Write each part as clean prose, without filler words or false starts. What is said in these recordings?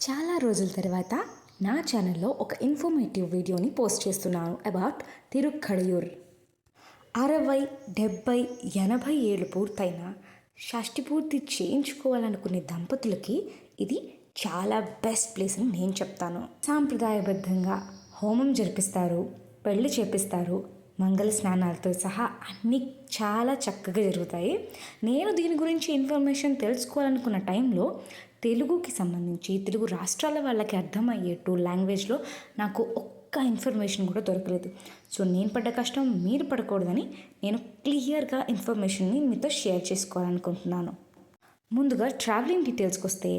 చాలా రోజుల తర్వాత నా ఛానల్లో ఒక ఇన్ఫర్మేటివ్ వీడియోని పోస్ట్ చేస్తున్నాను అబౌట్ తిరుక్కడయూర్. 60, 70, 80 ఏళ్ళు పూర్తయిన షష్ఠి పూర్తి చేయించుకోవాలనుకునే దంపతులకి ఇది చాలా బెస్ట్ ప్లేస్ అని నేను చెప్తాను. సాంప్రదాయబద్ధంగా హోమం జరిపిస్తారు, పెళ్లి చేపిస్తారు, మంగళ స్నానాలతో సహా అన్నీ చాలా చక్కగా జరుగుతాయి. నేను దీని గురించి ఇన్ఫర్మేషన్ తెలుసుకోవాలనుకున్న టైంలో తెలుగుకి సంబంధించి తెలుగు రాష్ట్రాల వాళ్ళకి అర్థమయ్యేట్టు లాంగ్వేజ్లో నాకు ఒక్క ఇన్ఫర్మేషన్ కూడా దొరకలేదు. సో నేను పడ్డ కష్టం మీరు పడకూడదని నేను క్లియర్గా ఇన్ఫర్మేషన్ని మీతో షేర్ చేసుకోవాలనుకుంటున్నాను. ముందుగా ట్రావెలింగ్ డీటెయిల్స్కి వస్తే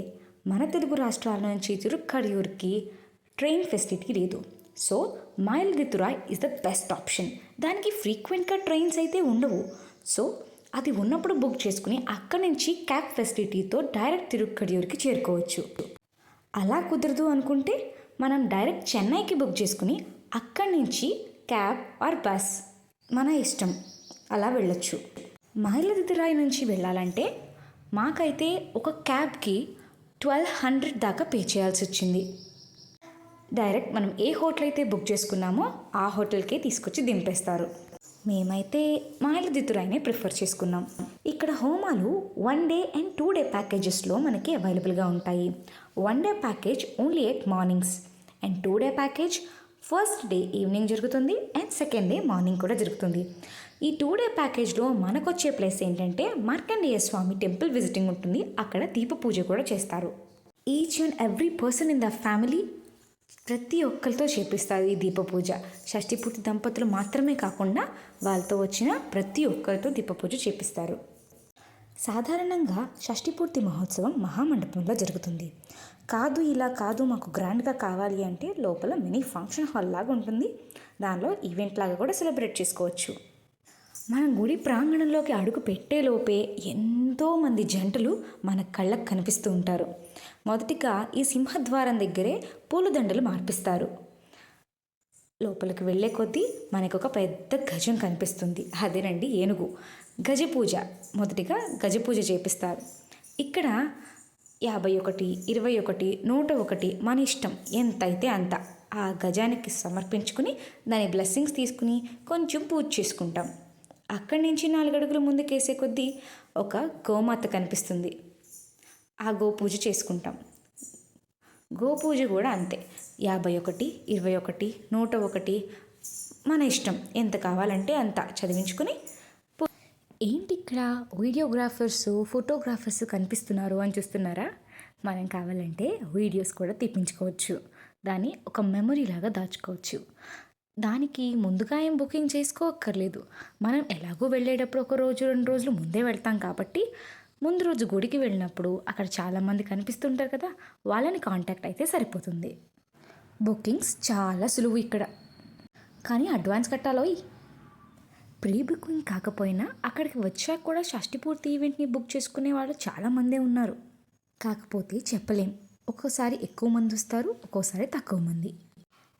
మన తెలుగు రాష్ట్రాల నుంచి తిరుక్కడయూర్కి ట్రైన్ ఫెసిలిటీ లేదు. So Mayiladuthurai is the best option. దానికి ఫ్రీక్వెంట్గా ట్రైన్స్ అయితే ఉండవు. సో అది ఉన్నప్పుడు బుక్ చేసుకుని అక్కడి నుంచి క్యాబ్ ఫెసిలిటీతో డైరెక్ట్ తిరుక్కడయూర్కి చేరుకోవచ్చు. అలా కుదరదు అనుకుంటే మనం డైరెక్ట్ చెన్నైకి బుక్ చేసుకుని అక్కడి నుంచి క్యాబ్ ఆర్ బస్ మన ఇష్టం అలా వెళ్ళొచ్చు. మైలదితురాయ్ నుంచి వెళ్ళాలంటే మాకైతే ఒక క్యాబ్కి 1200 దాకా పే చేయాల్సి వచ్చింది. డైరెక్ట్ మనం ఏ హోటల్ అయితే బుక్ చేసుకున్నామో ఆ హోటల్కే తీసుకొచ్చి దింపేస్తారు. మేమైతే మైలదితురాయినే ప్రిఫర్ చేసుకున్నాం. ఇక్కడ హోమాలు 1 డే అండ్ 2 డే ప్యాకేజెస్లో మనకి అవైలబుల్గా ఉంటాయి. 1 day package only 8 mornings and 2 day package first day evening జరుగుతుంది అండ్ సెకండ్ డే మార్నింగ్ కూడా జరుగుతుంది. ఈ 2 డే ప్యాకేజ్లో మనకు వచ్చే ప్లేస్ ఏంటంటే మార్కండేయ స్వామి టెంపుల్ విజిటింగ్ ఉంటుంది. అక్కడ దీప పూజ కూడా చేస్తారు. Each and every person in the family ప్రతి ఒక్కరితో చేపిస్తారు ఈ దీప పూజ. షష్ఠిపూర్తి దంపతులు మాత్రమే కాకుండా వాళ్ళతో వచ్చిన ప్రతి ఒక్కరితో దీప పూజ చేపిస్తారు. సాధారణంగా షష్ఠిపూర్తి మహోత్సవం మహామండపంలో జరుగుతుంది. కాదు ఇలా కాదు మాకు గ్రాండ్గా కావాలి అంటే లోపల మినీ ఫంక్షన్ హాల్ లాగా ఉంటుంది. దానిలో ఈవెంట్ లాగా కూడా సెలబ్రేట్ చేసుకోవచ్చు. మనం గుడి ప్రాంగణంలోకి అడుగు పెట్టేలోపే ఎంతోమంది జంటలు మన కళ్ళకు కనిపిస్తూ ఉంటారు. మొదటిగా ఈ సింహద్వారం దగ్గరే పూలదండలు మార్పిస్తారు. లోపలికి వెళ్ళే కొద్దీ మనకు ఒక పెద్ద గజం కనిపిస్తుంది. అదేనండి ఏనుగు. గజపూజ మొదటిగా గజపూజ చేపిస్తారు. ఇక్కడ 51, 21, 101 మన ఇష్టం ఎంతైతే అంత ఆ గజానికి సమర్పించుకుని దాని బ్లెస్సింగ్స్ తీసుకుని కొంచెం పూజ చేసుకుంటాం. అక్కడి నుంచి 4 అడుగులు ముందుకేసే కొద్దీ ఒక గోమాత కనిపిస్తుంది. ఆ గోపూజ చేసుకుంటాం. గోపూజ కూడా అంతే 51, 21, 101 మన ఇష్టం ఎంత కావాలంటే అంత చదివించుకుని. ఏంటి ఇక్కడ వీడియోగ్రాఫర్స్ ఫోటోగ్రాఫర్స్ కనిపిస్తున్నారు అని చూస్తున్నారా? మనం కావాలంటే వీడియోస్ కూడా తీపించుకోవచ్చు. దాన్ని ఒక మెమరీ లాగా దాచుకోవచ్చు. దానికి ముందుగా ఏం బుకింగ్ చేసుకోక్కర్లేదు. మనం ఎలాగో వెళ్ళేటప్పుడు 1 రోజు 2 రోజులు ముందే వెళ్తాం కాబట్టి ముందు రోజు గుడికి వెళ్ళినప్పుడు అక్కడ చాలామంది కనిపిస్తుంటారు కదా, వాళ్ళని కాంటాక్ట్ అయితే సరిపోతుంది. బుకింగ్స్ చాలా సులువు ఇక్కడ, కానీ అడ్వాన్స్ కట్టాలోయ్. ప్రీ బుకింగ్ కాకపోయినా అక్కడికి వచ్చాక కూడా షష్ఠిపూర్తి ఈవెంట్ని బుక్ చేసుకునే వాళ్ళు చాలామందే ఉన్నారు. కాకపోతే చెప్పలేం, ఒక్కోసారి ఎక్కువ మంది వస్తారు, ఒక్కోసారి తక్కువ మంది.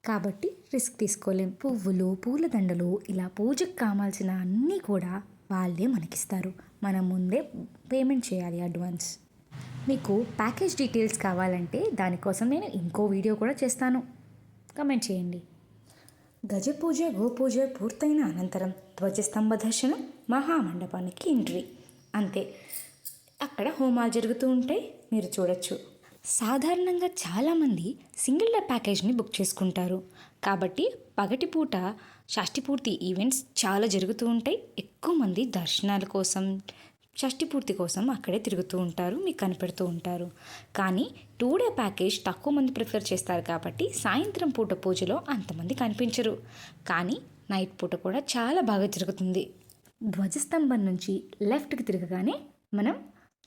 కాబట్టి రిస్క్ తీసుకోలేం. పువ్వులు, పూలదండలు ఇలా పూజకు కావాల్సిన అన్నీ కూడా వాళ్ళే మనకిస్తారు. మనం ముందే పేమెంట్ చేయాలి అడ్వాన్స్. మీకు ప్యాకేజ్ డీటెయిల్స్ కావాలంటే దానికోసం నేను ఇంకో వీడియో కూడా చేస్తాను, కమెంట్ చేయండి. గజపూజ గోపూజ పూర్తయిన అనంతరం ధ్వజస్తంభ దర్శనం, మహామండపానికి ఎంట్రీ అంతే. అక్కడ హోమాలు జరుగుతూ ఉంటాయి, మీరు చూడొచ్చు. సాధారణంగా చాలామంది సింగిల్ డే ప్యాకేజ్ని బుక్ చేసుకుంటారు. కాబట్టి పగటిపూట షష్ఠిపూర్తి ఈవెంట్స్ చాలా జరుగుతూ ఉంటాయి. ఎక్కువ మంది దర్శనాల కోసం షష్ఠిపూర్తి కోసం అక్కడే తిరుగుతూ ఉంటారు, మీకు కనిపెడుతూ ఉంటారు. కానీ 2 డే ప్యాకేజ్ తక్కువ మంది ప్రిఫర్ చేస్తారు కాబట్టి సాయంత్రం పూట పూజలో అంతమంది కనిపించరు. కానీ నైట్ పూట కూడా చాలా బాగా జరుగుతుంది. ధ్వజస్తంభం నుంచి లెఫ్ట్కి తిరగగానే మనం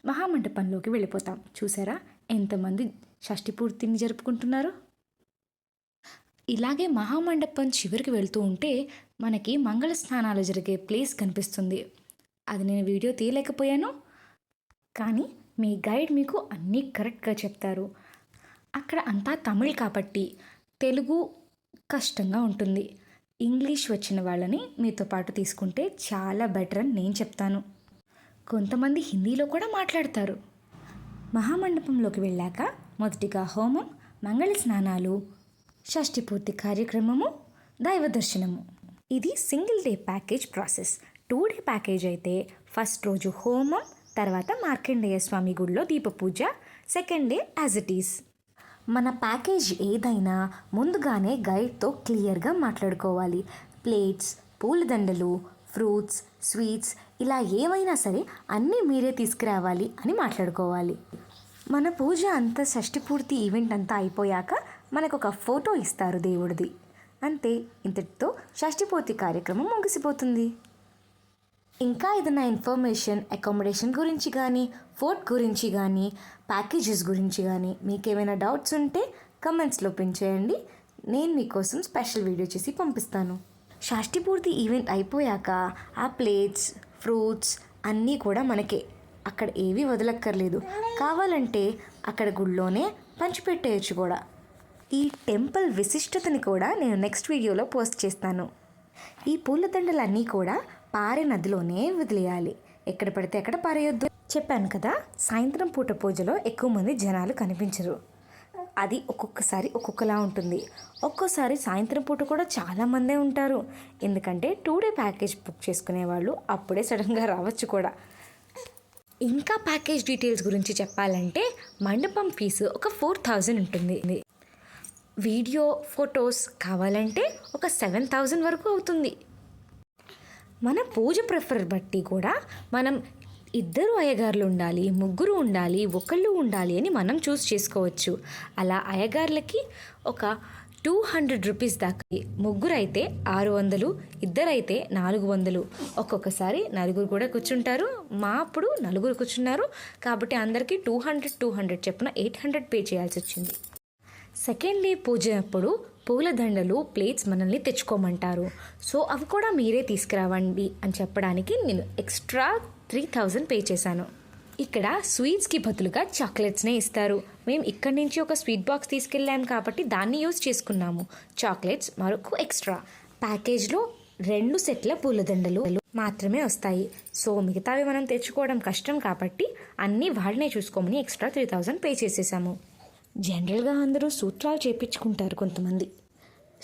మహామండపంలోకి వెళ్ళిపోతాం. చూసారా ఎంతమంది షష్ఠిపూర్తిని జరుపుకుంటున్నారు? ఇలాగే మహామండపం చివరికి వెళ్తూ ఉంటే మనకి మంగళ స్నానాలు జరిగే ప్లేస్ కనిపిస్తుంది. అది నేను వీడియో తీయలేకపోయాను, కానీ మీ గైడ్ మీకు అన్నీ కరెక్ట్గా చెప్తారు. అక్కడ అంతా తమిళ్ కాబట్టి తెలుగు కష్టంగా ఉంటుంది. ఇంగ్లీష్ వచ్చిన వాళ్ళని మీతో పాటు తీసుకుంటే చాలా బెటర్ అని నేను చెప్తాను. కొంతమంది హిందీలో కూడా మాట్లాడతారు. మహామండపంలోకి వెళ్ళాక మొదటిగా హోమం, మంగళ స్నానాలు, షష్ఠి పూర్తి కార్యక్రమము, దైవ దర్శనము. ఇది single day package process. 2 day package అయితే ఫస్ట్ రోజు హోమం, తర్వాత మార్కండేయ స్వామి గుడిలో దీప పూజ, second day as it is. మన ప్యాకేజ్ ఏదైనా ముందుగానే గైడ్తో క్లియర్గా మాట్లాడుకోవాలి. ప్లేట్స్, పూలదండలు, ఫ్రూట్స్, స్వీట్స్ ఇలా ఏవైనా సరే అన్నీ మీరే తీసుకురావాలి అని మాట్లాడుకోవాలి. మన పూజ అంతా షష్ఠి పూర్తి ఈవెంట్ అంతా అయిపోయాక మనకు ఒక ఫోటో ఇస్తారు దేవుడిది. అంతే, ఇంతటితో షష్ఠి పూర్తి కార్యక్రమం ముగిసిపోతుంది. ఇంకా ఏదైనా ఇన్ఫర్మేషన్ అకామిడేషన్ గురించి కానీ, ఫుడ్ గురించి కానీ, ప్యాకేజెస్ గురించి కానీ మీకు ఏమైనా డౌట్స్ ఉంటే కమెంట్స్లో పిన్ చేయండి. నేను మీకోసం స్పెషల్ వీడియో చేసి పంపిస్తాను. షష్ఠి పూర్తి ఈవెంట్ అయిపోయాక ఆ ప్లేట్స్, ఫ్రూట్స్ అన్నీ కూడా మనకే. అక్కడ ఏవి వదలక్కర్లేదు. కావాలంటే అక్కడ గుళ్ళోనే పంచిపెట్టేయచ్చు కూడా. ఈ టెంపుల్ విశిష్టతని కూడా నేను నెక్స్ట్ వీడియోలో పోస్ట్ చేస్తాను. ఈ పూలదండలన్నీ కూడా పారే నదిలోనే వదిలేయాలి. ఎక్కడ పడితే అక్కడ పారేయొద్దు. చెప్పాను కదా, సాయంత్రం పూట పూజలో ఎక్కువ మంది జనాలు కనిపించరు. అది ఒక్కొక్కసారి ఒక్కొక్కలా ఉంటుంది. ఒక్కోసారి సాయంత్రం పూట కూడా చాలామందే ఉంటారు. ఎందుకంటే 2 డే ప్యాకేజ్ బుక్ చేసుకునే వాళ్ళు అప్పుడే సడన్గా రావచ్చు కూడా. ఇంకా ప్యాకేజ్ డీటెయిల్స్ గురించి చెప్పాలంటే మండపం ఫీజు ఒక 4,000 ఉంటుంది. వీడియో, ఫొటోస్ కావాలంటే ఒక 7,000 వరకు అవుతుంది. మన పూజ ప్రిఫర్ బట్టి కూడా మనం 2 అయ్యగారులు ఉండాలి, 3 ఉండాలి, 1 ఉండాలి అని మనం చూస్ చేసుకోవచ్చు. అలా అయ్యగారులకి ఒక 200 రూపీస్ దాకా. 3 అయితే 600, 2 అయితే 400. ఒక్కొక్కసారి 4 కూడా కూర్చుంటారు. మా అప్పుడు 4 కూర్చున్నారు కాబట్టి అందరికీ 200 చెప్పున 800 పే చేయాల్సి వచ్చింది. సెకండ్ డే పూజ అప్పుడు పూలదండలు, ప్లేట్స్ మనల్ని తెచ్చుకోమంటారు. సో అవి కూడా మీరే తీసుకురావండి అని చెప్పడానికి నేను ఎక్స్ట్రా 3,000 పే చేశాను. ఇక్కడ స్వీట్స్కి బదులుగా చాక్లెట్స్నే ఇస్తారు. మేము ఇక్కడి నుంచి ఒక స్వీట్ బాక్స్ తీసుకెళ్ళాము కాబట్టి దాన్ని యూజ్ చేసుకున్నాము. చాక్లెట్స్ మరొక ఎక్స్ట్రా. ప్యాకేజ్లో 2 సెట్ల పూలదండలు మాత్రమే వస్తాయి. సో మిగతావి మనం తెచ్చుకోవడం కష్టం కాబట్టి అన్నీ వాళ్ళనే చూసుకోమని ఎక్స్ట్రా 3,000 పే చేసేసాము. జనరల్గా అందరూ సూత్రాలు చేయించుకుంటారు కొంతమంది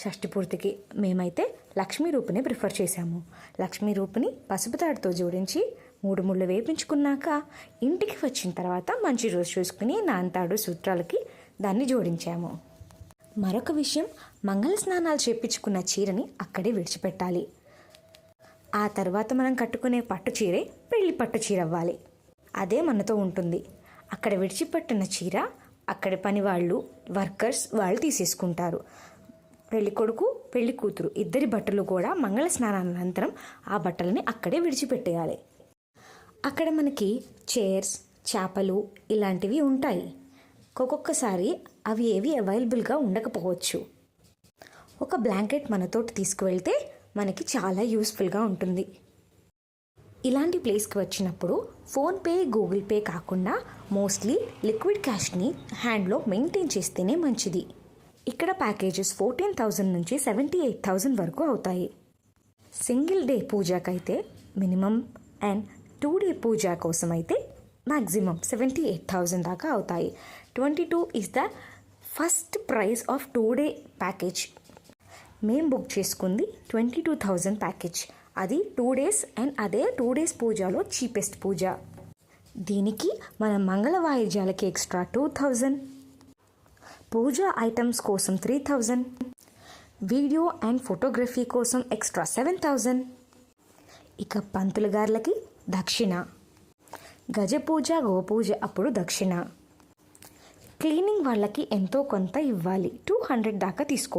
షష్ఠి పూర్తికి. మేమైతే లక్ష్మీ రూపుని ప్రిఫర్ చేశాము. లక్ష్మీ రూపుని పసుపు తాడుతో జోడించి 3 ముళ్ళు వేపించుకున్నాక ఇంటికి వచ్చిన తర్వాత మంచి రోజు చూసుకుని నాంతాడు సూత్రాలకి దాన్ని జోడించాము. మరొక విషయం, మంగళ స్నానాలు చేయించుకున్న చీరని అక్కడే విడిచిపెట్టాలి. ఆ తర్వాత మనం కట్టుకునే పట్టు చీరే పెళ్లి పట్టు చీర అవ్వాలి. అదే మనతో ఉంటుంది. అక్కడ విడిచిపెట్టిన చీర అక్కడి పని వాళ్ళు, వర్కర్స్ వాళ్ళు తీసేసుకుంటారు. పెళ్లి కొడుకు, పెళ్లి కూతురు ఇద్దరి బట్టలు కూడా మంగళ స్నానానంతరం ఆ బట్టలని అక్కడే విడిచిపెట్టేయాలి. అక్కడ మనకి చైర్స్, చేపలు ఇలాంటివి ఉంటాయి. ఒక్కొక్కసారి అవి ఏవి అవైలబుల్గా ఉండకపోవచ్చు. ఒక బ్లాంకెట్ మనతోటి తీసుకువెళ్తే మనకి చాలా యూస్ఫుల్గా ఉంటుంది. ఇలాంటి ప్లేస్కి వచ్చినప్పుడు ఫోన్పే, గూగుల్ పే కాకుండా మోస్ట్లీ లిక్విడ్ క్యాష్ని హ్యాండ్లో మెయింటైన్ చేస్తేనే మంచిది. ఇక్కడ ప్యాకేజెస్ 14,000 నుంచి 78,000 వరకు అవుతాయి. సింగిల్ డే పూజకైతే మినిమం అండ్ 2 డే పూజ కోసం అయితే మ్యాక్సిమం 78,000 దాకా అవుతాయి. 22 is the first price of 2 day package. మేము బుక్ చేసుకుంది 22,000 ప్యాకేజ్. అది 2 డేస్ అండ్ అదే 2 డేస్ పూజలో చీపెస్ట్ పూజ. దీనికి మన మంగళ వాయిద్యాలకి ఎక్స్ట్రా 2,000, పూజ ఐటమ్స్ కోసం 3,000, వీడియో అండ్ ఫోటోగ్రఫీ కోసం ఎక్స్ట్రా 7,000. ఇక పంతులు గారులకి దక్షిణ, గజ పూజ, గోపూజ అప్పుడు దక్షిణ, క్లీనింగ్ వాళ్ళకి ఎంతో కొంత ఇవ్వాలి. 200 దాకా తీసుకో.